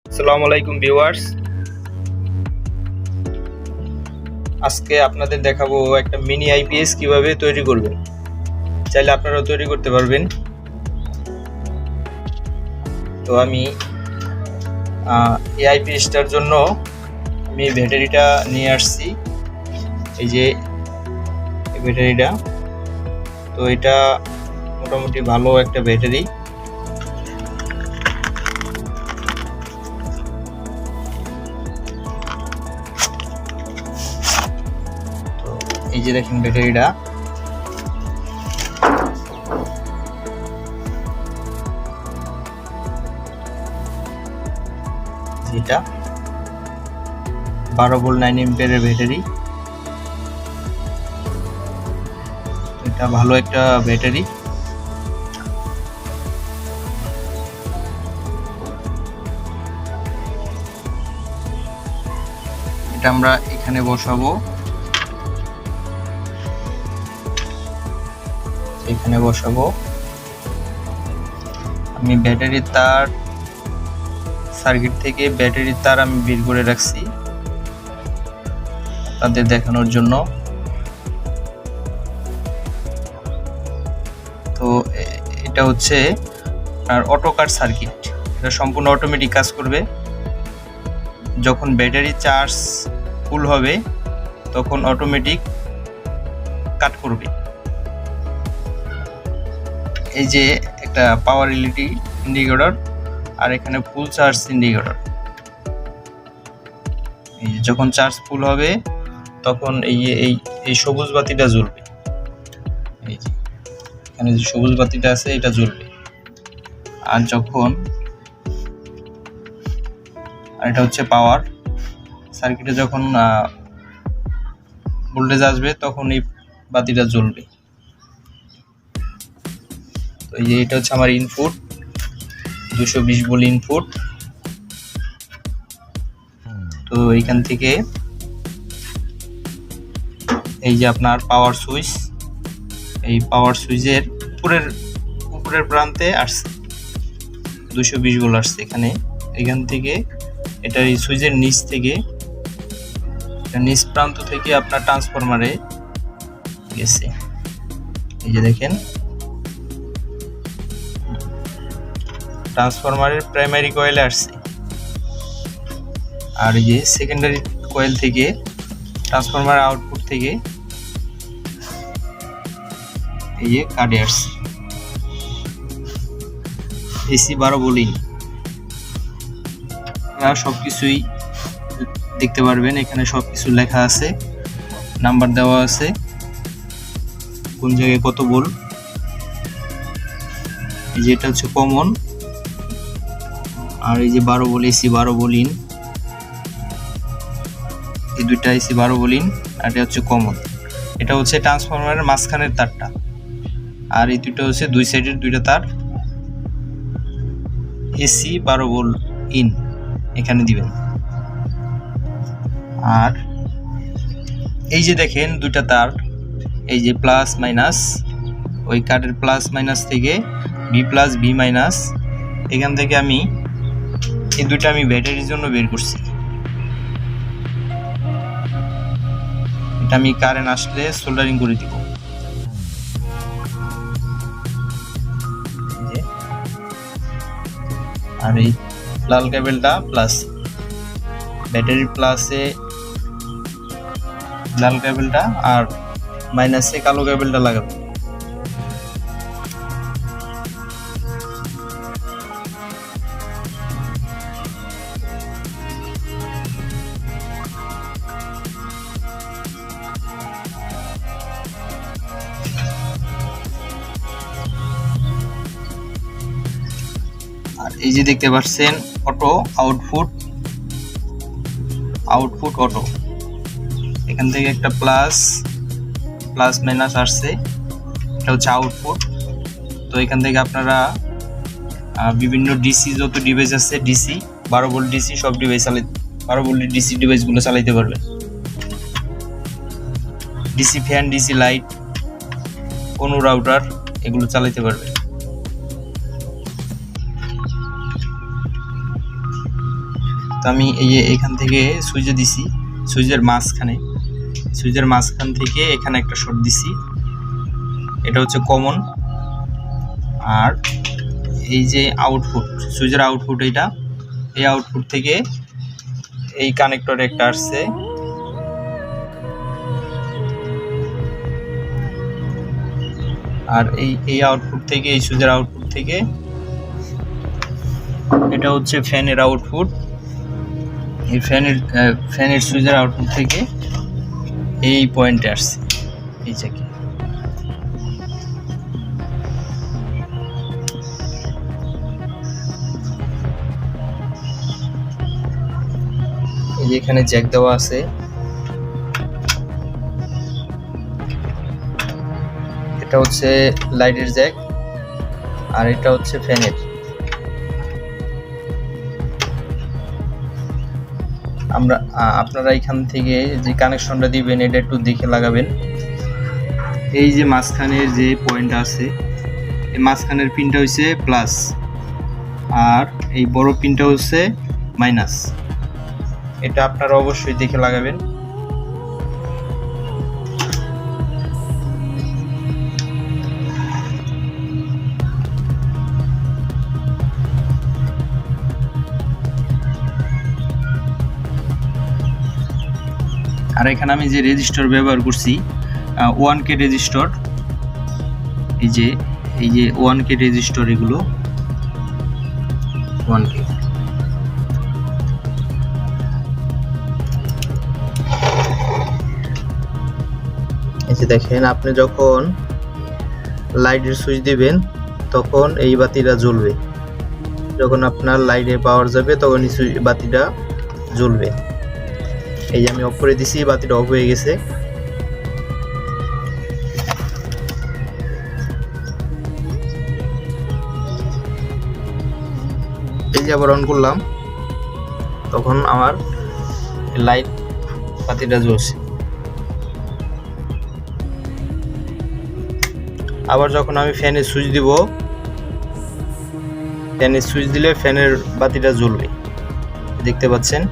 আসসালামু আলাইকুম ভিউয়ার্স, আজকে আপনাদের দেখাবো একটা মিনি আইপিএস কিভাবে তৈরি করবেন। চাইলে আপনারাও তৈরি করতে পারবেন। তো আমি এই আইপিএসটার জন্য আমি ব্যাটারিটা নিয়ে আসছি। এই যে এই ব্যাটারিটা, তো এটা মোটামুটি ভালো একটা ব্যাটারি। তো এই যে দেখেন ব্যাটারিটা, যেটা 12 ভোল্ট 9 এম্পিয়ারের ব্যাটারি। এটা ভালো একটা ব্যাটারি। এটা আমরা এখানে বসাবো, এখানে বসাবো। আমি ব্যাটারির তার সার্কিট থেকে ব্যাটারির তার আমি বের করে রাখছি আপনাদের দেখানোর জন্য। তো এটা হচ্ছে আর অটো কাট সার্কিট। এটা সম্পূর্ণ অটোমেটিক কাজ করবে। যখন ব্যাটারি চার্জ ফুল হবে তখন অটোমেটিক কাট করবে। এই যে একটা পাওয়ার এলইডি ইন্ডিকেটর আর এখানে ফুল চার্জ ইন্ডিকেটর। এই যে যখন চার্জ ফুল হবে তখন এই সবুজ বাতিটা জ্বলবে। এই যে এখানে যে সবুজ বাতিটা আছে এটা জ্বলবে। আর যখন এটা হচ্ছে পাওয়ার সার্কিটে, যখন ভোল্টেজ আসবে তখন এই বাতিটা জ্বলবে। তো এই যে এটা হচ্ছে আমার ইনপুট, 220 ভোল্ট ইনপুট। তো এইখান থেকে এই যে আপনার পাওয়ার সুইচ, এই পাওয়ার সুইচের উপরের প্রান্তে আসছে 220 ভোল্ট আসছে এখানে। এখান থেকে এটা এই সুইচের নিচ থেকে, নিচ প্রান্ত থেকে আপনার ট্রান্সফরমারে গেছে। এই যে দেখেন ট্রান্সফরমারের প্রাইমারি কয়েলে আসছে। আর এই যে সেকেন্ডারি কয়েল থেকে ট্রান্সফরমার আউটপুট থেকে এই যে কাটে আসছে। AC 12 volt. আপনারা সবকিছুই দেখতে পারবেন, এখানে সবকিছু লেখা আছে, নাম্বার দেওয়া আছে, কোন জায়গায় কত ভোল্ট। এই যে এটা হচ্ছে কমন, আর এই যে 12 ভোল্ট এসি 12 ভোল্ট ইন, এই দুইটা এসি 12 ভোল্ট ইন, আর এটা হচ্ছে কমন। এটা হচ্ছে ট্রান্সফরমারের মাঝখানের তারটা, আর এই দুটো হচ্ছে দুই সাইডের দুইটা তার। এসি 12 ভোল্ট ইন এখানে দিবেন। আর এই যে দেখেন দুইটা তার, এই যে প্লাস মাইনাস, ওই কার্ডের প্লাস মাইনাস থেকে বি প্লাস বি মাইনাস, এখান থেকে আমি এই দুইটা আমি ব্যাটারির জন্য বের করছি। এটা আমি কারেন্ট আসলে সোল্ডারিং করে দিব। আর এই লাল কেবলটা প্লাস, ব্যাটারির প্লাসে লাল কেবলটা আর মাইনাসে কালো কেবলটা লাগাবো। আর এই যে দেখতে পাচ্ছেন অটো আউটপুট অটো, এখান থেকে একটা প্লাস মাইনাস আসছে, এটা হচ্ছে আউটপুট। তো এখান থেকে আপনারা বিভিন্ন ডিসি যত ডিভাইস আছে, ডিসি 12 ভোল্ট ডিসি সব ডিভাইস 12 ভোল্টের ডিসি ডিভাইসগুলো চালাইতে পারবেন। ডিসি ফ্যান, ডিসি লাইট, কোনো রাউটার এগুলো চালাইতে পারবেন। তো আমি এই যে এখান থেকে সুইচে দিছি, সুইচের মাঝখান থেকে এখানে একটা শর্ট দিছি, এটা হচ্ছে কমন। আর এই যে আউটপুট, সুইচের আউটপুট এইটা, এই আউটপুট থেকে এই কানেক্টরে একটা আসছে, আর এই আউটপুট থেকে, এই সুইচের আউটপুট থেকে এটা হচ্ছে ফ্যানের আউটপুট, এই ফ্যানের সুইচের আউটপুট থেকে এই পয়েন্টে আসছে, এই জায়গায়। এই যে এখানে জ্যাক দেওয়া আছে, এটা হচ্ছে লাইটের জ্যাক, আর এটা হচ্ছে ফ্যানের। আপনারা এখান থেকে যে কানেকশনটা দিবেন এটা একটু দেখে লাগাবেন। এই যে মাঝখানের যে পয়েন্ট আছে, এই মাঝখানের পিনটা হচ্ছে প্লাস, আর এই বড় পিনটা হচ্ছে মাইনাস। এটা আপনারা অবশ্যই দেখে লাগাবেন। আর এখানে আমি যে রেজিস্টার ব্যবহার করছি 1K রেজিস্টার, এই যে 1K রেজিস্টার, এগুলো 1K। এই যে দেখেন, আপনি যখন লাইটের সুইচ দিবেন তখন এই বাতিটা জ্বলবে, যখন আপনার লাইটে পাওয়ার যাবে তখন এই বাতিটা জ্বলবে। এই যে আমি অফ করে দিছি, বাতিটা অফ হয়ে গেছে। এই যে আবার অন করলাম, তখন আমার লাইট বাতিটা জ্বলছে। আবার যখন আমি ফ্যানের সুইচ দিব, ফ্যানের সুইচ দিলে ফ্যানের বাতিটা জ্বলবে, দেখতে পাচ্ছেন।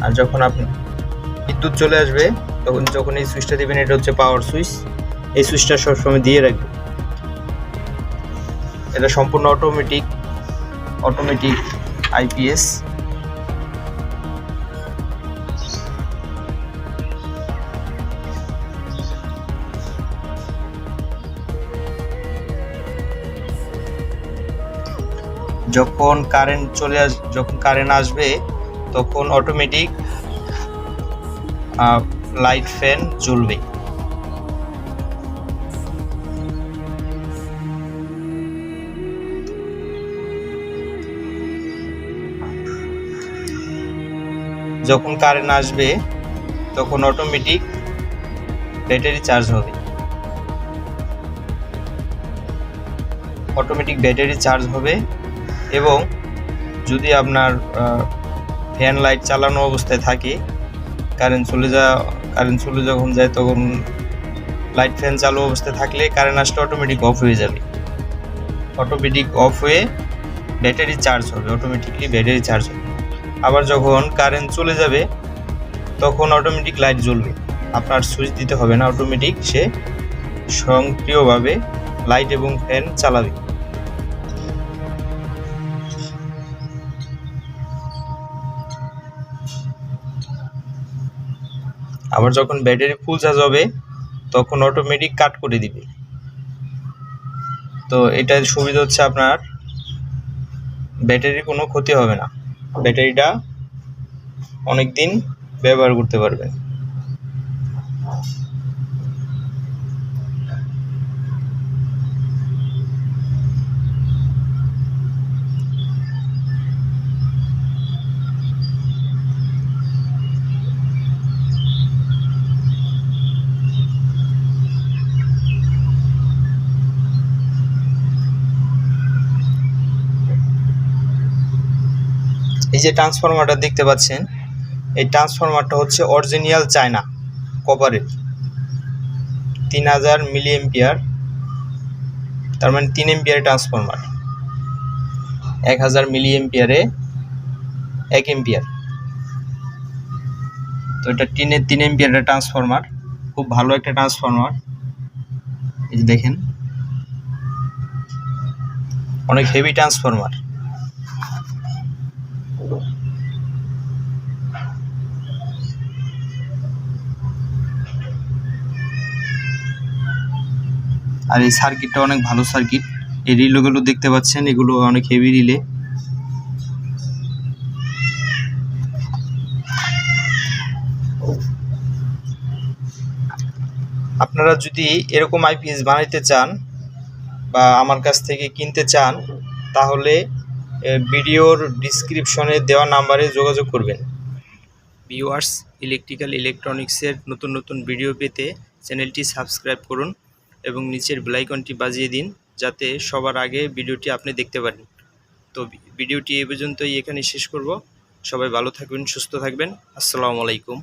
আর যখন আপনি বিদ্যুৎ চলে আসবে তখন যখন এই সুইচটা দিবেন, এটা হচ্ছে পাওয়ার সুইচ, এই সুইচটা সবসময় দিয়ে রাখবেন। এটা সম্পূর্ণ অটোমেটিক IPS। যখন কারেন্ট আসবে তখন অটোমেটিক লাইট ফ্যান জ্বলবে। যখন কারেন্ট আসবে তখন অটোমেটিক ব্যাটারি চার্জ হবে, এবং যদি আপনার ফ্যান লাইট চালানো অবস্থায় থাকে, কারেন্ট চলে যখন যায় তখন লাইট ফ্যান চালু অবস্থায় থাকলে কারেন্ট আসলে অটোমেটিক অফ হয়ে যাবে। অটোমেটিক অফ হয়ে ব্যাটারি চার্জ হবে, আবার যখন কারেন্ট চলে যাবে তখন অটোমেটিক লাইট জ্বলবে, আপনার সুইচ দিতে হবে না, অটোমেটিক সে স্বয়ংক্রিয়ভাবে লাইট এবং ফ্যান চালাবে। আবার যখন ব্যাটারি ফুল চার্জ হবে তখন অটোমেটিক কাট করে দিবে। তো এটার সুবিধা হচ্ছে আপনার ব্যাটারির কোনো ক্ষতি হবে না, ব্যাটারিটা অনেক দিন ব্যবহার করতে পারবেন। এই যে ট্রান্সফরমারটা দেখতে পাচ্ছেন, এই ট্রান্সফরমারটা হচ্ছে অরিজিনাল চায়না কপারের, 3000 মিলি এম্পিয়ার তার মানে 3 এম্পিয়ার ট্রান্সফরমার, 1000 মিলি এম্পিয়ারে 1 এম্পিয়ার। তো এটা 3 এম্পিয়ারের ট্রান্সফরমার, খুব ভালো একটা ট্রান্সফরমার। এই যে দেখেন, অনেক হেভি ট্রান্সফরমার। আর এই সার্কিটটা অনেক ভালো সার্কিট। এই রিলেগুলো দেখতে পাচ্ছেন, এগুলো অনেক হেভি রিলে। আপনারা যদি এরকম আইপিএস বানাইতে চান বা আমার কাছ থেকে কিনতে চান, তাহলে ভিডিওর ডিসক্রিপশনে দেওয়া নাম্বারে যোগাযোগ করবেন। ভিউয়ার্স, ইলেকট্রিক্যাল ইলেকট্রনিক্সের নতুন নতুন ভিডিও পেতে চ্যানেলটি সাবস্ক্রাইব করুন এবং নিচের বেল আইকনটি বাজিয়ে দিন, যাতে সবার আগে ভিডিওটি আপনি দেখতে পারেন। তো ভিডিওটি এ পর্যন্তই এখানে শেষ করব। সবাই ভালো থাকবেন, সুস্থ থাকবেন। আসসালামু আলাইকুম।